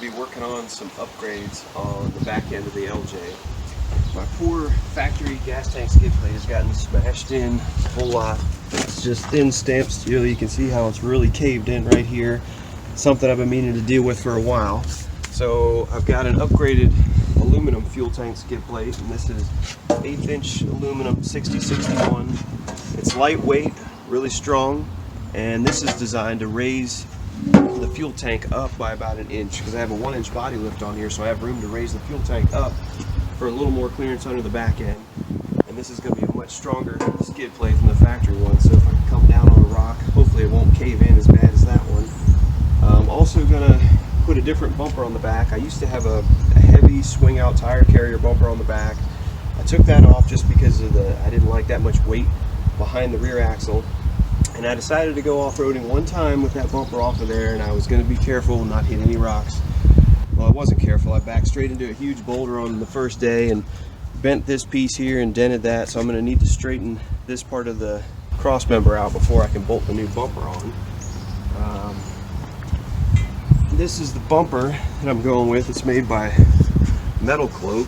be working on some upgrades on the back end of the LJ. My poor factory gas tank skid plate has gotten smashed in a whole lot. It's just thin stamped steel. You can see how it's really caved in right here. Something I've been meaning to deal with for a while. So I've got an upgraded aluminum fuel tank skid plate, and this is 1/8" aluminum 6061. It's lightweight, really strong, and this is designed to raise the fuel tank up by about 1 inch because I have a 1-inch body lift on here, so I have room to raise the fuel tank up for a little more clearance under the back end. And this is going to be a much stronger skid plate than the factory one, so if I come down on a rock, hopefully it won't cave in as bad as that one. I'm also going to put a different bumper on the back. I used to have a heavy swing out tire carrier bumper on the back. I took that off just because of I didn't like that much weight behind the rear axle. And I decided to go off-roading one time with that bumper off of there, and I was going to be careful and not hit any rocks. Well, I wasn't careful. I backed straight into a huge boulder on the first day and bent this piece here and dented that, so I'm going to need to straighten this part of the cross member out before I can bolt the new bumper on. This is the bumper that I'm going with. It's made by Metalcloak.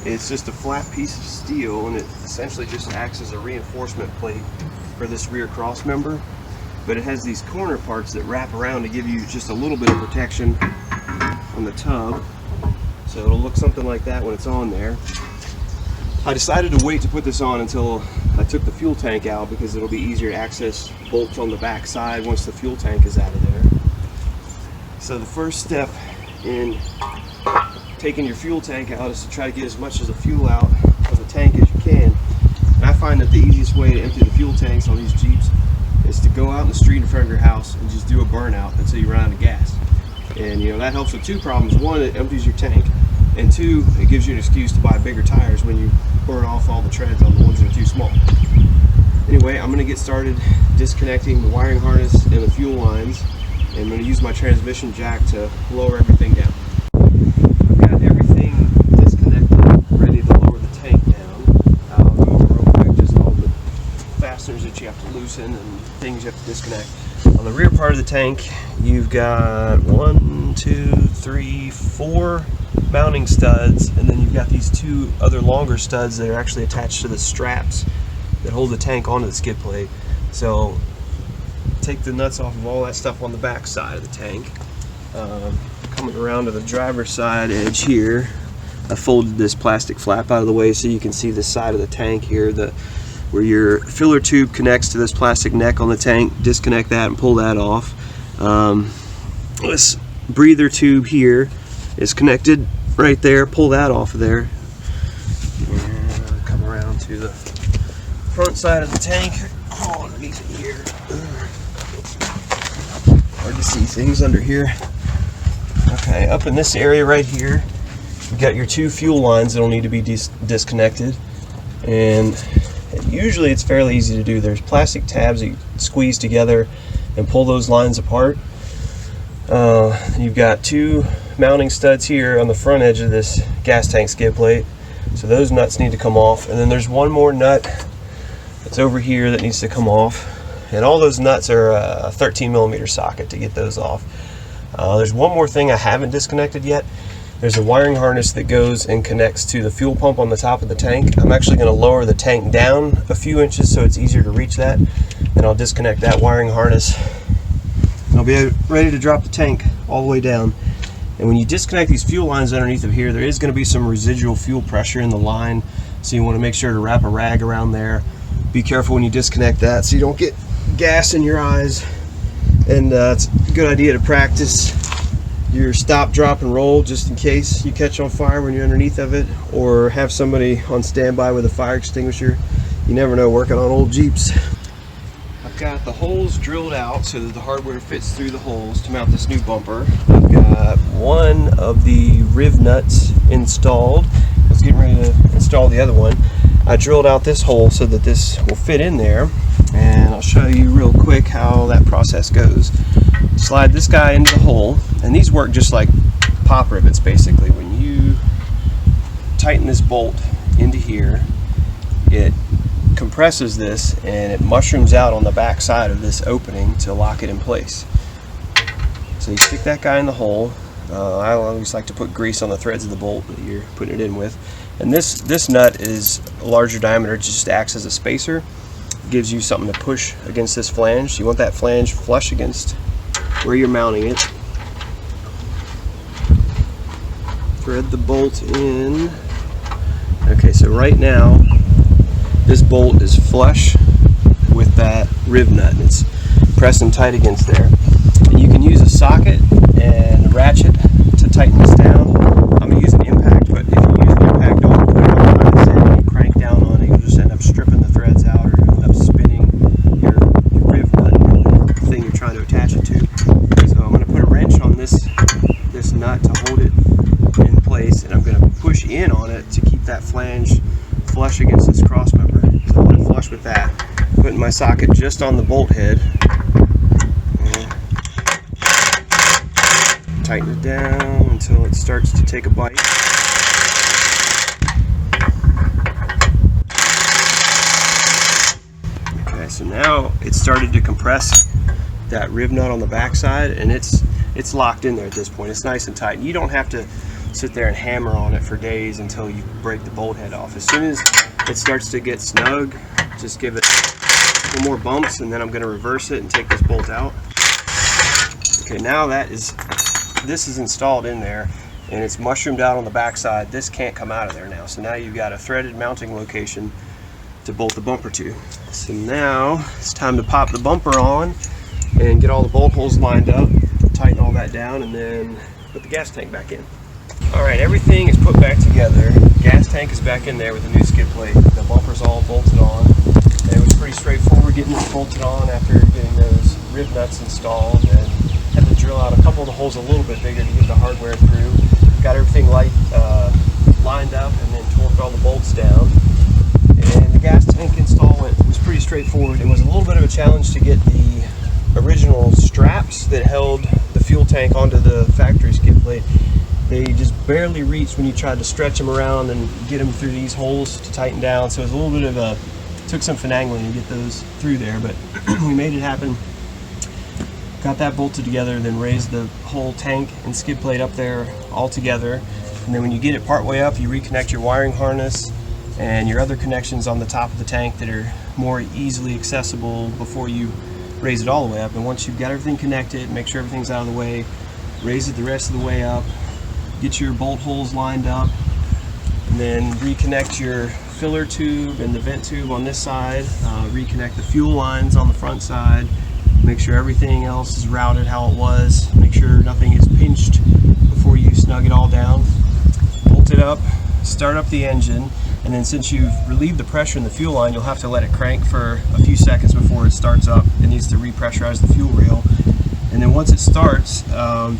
It's just a flat piece of steel, and it essentially just acts as a reinforcement plate for this rear cross member, but it has these corner parts that wrap around to give you just a little bit of protection on the tub, so it'll look something like that when it's on there. I decided to wait to put this on until I took the fuel tank out because it'll be easier to access bolts on the back side once the fuel tank is out of there. So the first step in taking your fuel tank out is to try to get as much of the fuel out of the tank as you can. And I find that the easiest way to empty the fuel tanks on these Jeeps is to go out in the street in front of your house and just do a burnout until you run out of gas. And you know, that helps with two problems. One, it empties your tank, and two, it gives you an excuse to buy bigger tires when you burn off all the treads on the ones that are too small. Anyway, I'm going to get started disconnecting the wiring harness and the fuel lines, and I'm going to use my transmission jack to lower everything down. I've got everything disconnected, ready to lower the tank down. I'll go over real quick just all the fasteners that you have to loosen and things you have to disconnect. On the rear part of the tank, you've got 1, 2, 3, 4 mounting studs, and then you've got these 2 other longer studs that are actually attached to the straps that hold the tank onto the skid plate. So take the nuts off of all that stuff on the back side of the tank. Coming around to the driver's side edge here, I folded this plastic flap out of the way so you can see the side of the tank here, where your filler tube connects to this plastic neck on the tank. Disconnect that and pull that off. This breather tube here is connected right there. Pull that off of there. And come around to the front side of the tank. Oh, underneath it here. Hard to see things under here. Okay, up in this area right here, you've got your 2 fuel lines that'll need to be disconnected. And usually it's fairly easy to do. There's plastic tabs that you squeeze together and pull those lines apart. You've got 2 mounting studs here on the front edge of this gas tank skid plate, so those nuts need to come off. And then there's one more nut that's over here that needs to come off, and all those nuts are a 13mm socket to get those off. There's one more thing I haven't disconnected yet. There's a wiring harness that goes and connects to the fuel pump on the top of the tank. I'm actually going to lower the tank down a few inches so it's easier to reach that. Then I'll disconnect that wiring harness. I'll be ready to drop the tank all the way down. And when you disconnect these fuel lines underneath of here, there is going to be some residual fuel pressure in the line, so you want to make sure to wrap a rag around there. Be careful when you disconnect that so you don't get gas in your eyes. And it's a good idea to practice your stop, drop, and roll just in case you catch on fire when you're underneath of it, or have somebody on standby with a fire extinguisher. You never know, working on old Jeeps. I've got the holes drilled out so that the hardware fits through the holes to mount this new bumper. I've got one of the riv nuts installed. I was getting ready to install the other one. I drilled out this hole so that this will fit in there, and I'll show you real quick how that process goes. Slide this guy into the hole, and these work just like pop rivets basically. When you tighten this bolt into here, it compresses this and it mushrooms out on the back side of this opening to lock it in place. So you stick that guy in the hole, I always like to put grease on the threads of the bolt that you're putting it in with. And this nut is a larger diameter. It just acts as a spacer. It gives you something to push against this flange. You want that flange flush against where you're mounting it. Thread the bolt in. Okay, so right now this bolt is flush with that rib nut, and it's pressing tight against there. And you can use a socket and a ratchet to tighten this down. I'm going to use an impact, but if you use an impact, don't put it on the line and you crank down on it, you'll just end up stripping the threads out, or you'll end up spinning your rib nut thing you're trying to attach it to. So I'm going to put a wrench on this nut to hold it in place, and I'm going to push in on it to keep that flange flush against this cross member. So I want it flush with that. Putting my socket just on the bolt head. Tighten it down until it starts to take a bite. Okay, so now it's started to compress that rib nut on the back side, and it's locked in there at this point. It's nice and tight. You don't have to sit there and hammer on it for days until you break the bolt head off. As soon as it starts to get snug, just give it a couple more bumps, and then I'm going to reverse it and take this bolt out. Okay, now this is installed in there, and it's mushroomed out on the back side. This can't come out of there now. So now you've got a threaded mounting location to bolt the bumper to. So now it's time to pop the bumper on and get all the bolt holes lined up, tighten all that down, and then put the gas tank back in. Alright, everything is put back together. Gas tank is back in there with the new skid plate. The bumper's all bolted on. And it was pretty straightforward getting this bolted on after getting those rib nuts installed, and had to drill out a couple of the holes a little bit bigger to get the hardware through. Got everything lined up, and then torqued all the bolts down. And the gas tank install was pretty straightforward. It was a little bit of a challenge to get the original straps that held the fuel tank onto the factory skid plate. They just barely reached when you tried to stretch them around and get them through these holes to tighten down. So it was a little bit of took some finagling to get those through there, but we made it happen. Got that bolted together, then raised the whole tank and skid plate up there all together. And then when you get it part way up, you reconnect your wiring harness and your other connections on the top of the tank that are more easily accessible before you raise it all the way up. And once you've got everything connected, make sure everything's out of the way, raise it the rest of the way up, get your bolt holes lined up, and then reconnect your filler tube and the vent tube on this side, reconnect the fuel lines on the front side, make sure everything else is routed how it was, make sure nothing is pinched before you snug it all down. Bolt it up, start up the engine, and then since you've relieved the pressure in the fuel line, you'll have to let it crank for a few seconds before it starts up. It needs to repressurize the fuel rail. And then once it starts,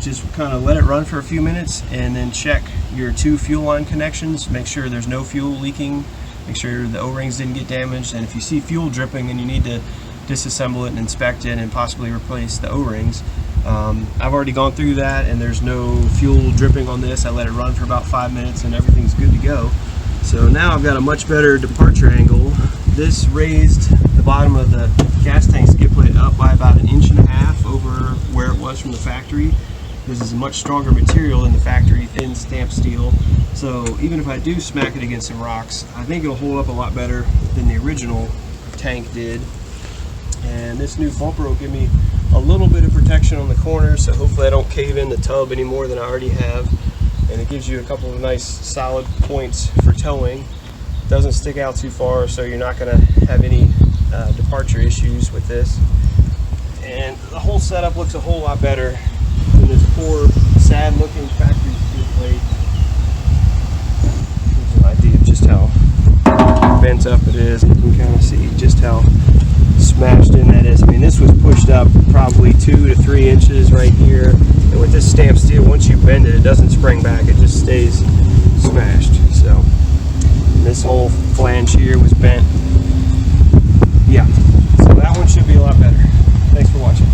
just kind of let it run for a few minutes, and then check your two fuel line connections. Make sure there's no fuel leaking. Make sure the O-rings didn't get damaged. And if you see fuel dripping and you need to disassemble it and inspect it and possibly replace the O-rings, I've already gone through that and there's no fuel dripping on this. I let it run for about 5 minutes and everything's good to go. So now I've got a much better departure angle. This raised the bottom of the gas tank skid plate up by about 1.5 inches over where it was from the factory. This is a much stronger material than the factory thin stamped steel. So even if I do smack it against some rocks, I think it'll hold up a lot better than the original tank did. And this new bumper will give me a little bit of protection on the corners, so hopefully I don't cave in the tub any more than I already have. And it gives you a couple of nice solid points for towing. Doesn't stick out too far, so you're not going to have any departure issues with this. And the whole setup looks a whole lot better than this poor, sad looking factory skid plate. Gives you an idea of just how bent up it is. You can kind of see just how smashed in that is. I mean, this was pushed up probably 2 to 3 inches right here. And with this stamped steel, once you bend it, it doesn't spring back. It just stays smashed. So this whole flange here was bent. Yeah, so that one should be a lot better. Thanks for watching.